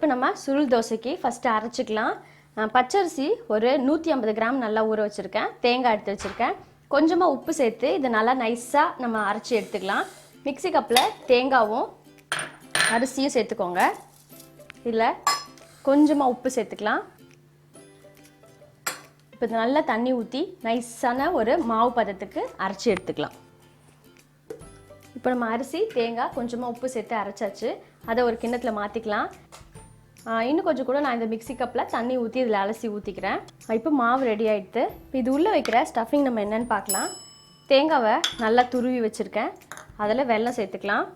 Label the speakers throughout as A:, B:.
A: இப்போ நம்ம சுருள் தோசைக்கு ஃபஸ்ட்டு அரைச்சிக்கலாம். பச்சரிசி ஒரு 150 கிராம் நல்லா ஊற வச்சுருக்கேன். தேங்காய் எடுத்து வச்சுருக்கேன். கொஞ்சமாக உப்பு சேர்த்து இதை நல்லா நைஸாக நம்ம அரைச்சி எடுத்துக்கலாம். மிக்ஸி கப்பில் தேங்காவும் அரிசியும் சேர்த்துக்கோங்க. இதில் கொஞ்சமாக உப்பு சேர்த்துக்கலாம். இப்போ இது நல்லா தண்ணி ஊற்றி நைஸான ஒரு மாவு பதத்துக்கு அரைச்சி எடுத்துக்கலாம். இப்போ நம்ம அரிசி தேங்காய் கொஞ்சமாக உப்பு சேர்த்து அரைச்சாச்சு. அதை ஒரு கிண்ணத்தில் மாற்றிக்கலாம். இன்னும் கொஞ்சம் கூட நான் இந்த மிக்ஸி கப்பில் தண்ணி ஊற்றி இதில் அலசி ஊற்றிக்கிறேன். இப்போ மாவு ரெடி ஆகிடுது. இது உள்ளே வைக்கிற ஸ்டஃபிங் நம்ம என்னென்னு பார்க்கலாம். தேங்காவை நல்லா துருவி வச்சுருக்கேன். அதில் வெல்லம் சேர்த்துக்கலாம்.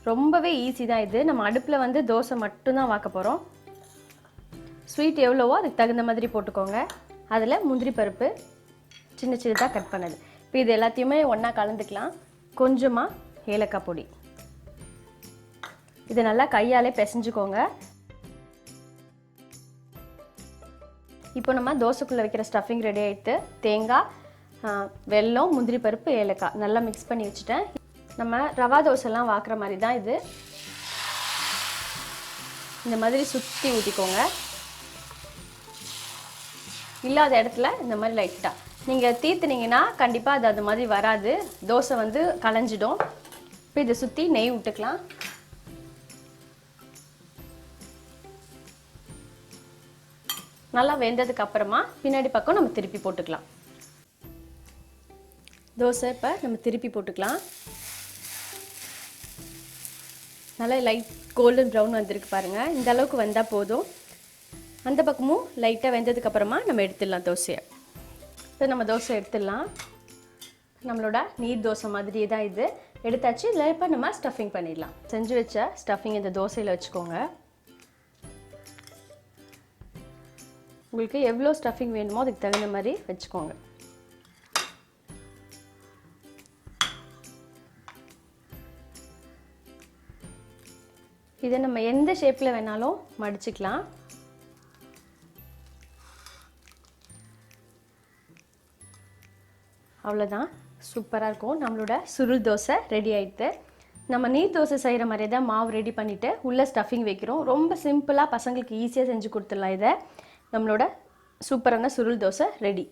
A: ரொம்பவே ஈஸி தான் இது. நம்ம அடுப்பில் வந்து தோசை மட்டும்தான் வாக்க போகிறோம். ஸ்வீட் எவ்வளவோ அதுக்கு தகுந்த மாதிரி போட்டுக்கோங்க. அதில் முந்திரி பருப்பு சின்ன சின்னதாக கட் பண்ணது. இப்போ இது எல்லாத்தையுமே ஒன்றா கலந்துக்கலாம். கொஞ்சமாக ஏலக்காய் பொடி. இதை நல்லா கையாலே பிசைஞ்சுக்கோங்க. இப்போ நம்ம தோசைக்குள்ளே வைக்கிற ஸ்டஃபிங் ரெடி ஆகிட்டு தேங்காய், வெல்லம், முந்திரி பருப்பு, ஏலக்காய் நல்லா மிக்ஸ் பண்ணி வச்சுட்டேன். நம்ம ரவா தோசைலாம் வாக்குற மாதிரி தான் இது. இந்த மாதிரி சுற்றி ஊற்றிக்கோங்க. இல்லாத இடத்துல இந்த மாதிரி லைட்டாக நீங்கள் தீர்த்துனீங்கன்னா கண்டிப்பாக அது மாதிரி வராது. தோசை வந்து கலைஞ்சிடும். இப்போ இதை சுற்றி நெய் விட்டுக்கலாம். நல்லா வெந்ததுக்கு அப்புறமா பின்னாடி பக்கம் நம்ம திருப்பி போட்டுக்கலாம். தோசை இப்போ நம்ம திருப்பி போட்டுக்கலாம். நல்லா லைட் கோல்டன் ப்ரௌன் வந்திருக்கு பாருங்கள். இந்த அளவுக்கு வந்தால் போதும். அந்த பக்கமும் லைட்டாக வெந்ததுக்கு அப்புறமா நம்ம எடுத்துடலாம் தோசையை. இப்போ நம்ம தோசை எடுத்துடலாம். நம்மளோட நீர் தோசை மாதிரியே தான் இது. எடுத்தாச்சு. இதில் இப்போ நம்ம ஸ்டஃபிங் பண்ணிடலாம். செஞ்சு வச்ச ஸ்டஃபிங் இந்த தோசையில் வச்சுக்கோங்க. உங்களுக்கு எவ்வளோ ஸ்டஃபிங் வேணுமோ அதுக்கு தகுந்த மாதிரி வச்சுக்கோங்க. இதை நம்ம எந்த ஷேப்பில் வேணாலும் மடிச்சுக்கலாம். அவ்வளோதான், சூப்பராக இருக்கும். நம்மளோட சுருள் தோசை ரெடி ஆகிடுது. நம்ம நீர் தோசை செய்கிற மாதிரியே தான் மாவு ரெடி பண்ணிவிட்டு உள்ளே ஸ்டஃபிங் வைக்கிறோம். ரொம்ப சிம்பிளாக பசங்களுக்கு ஈஸியாக செஞ்சு கொடுத்துடலாம். இதை நம்மளோட சூப்பரான சுருள் தோசை ரெடி.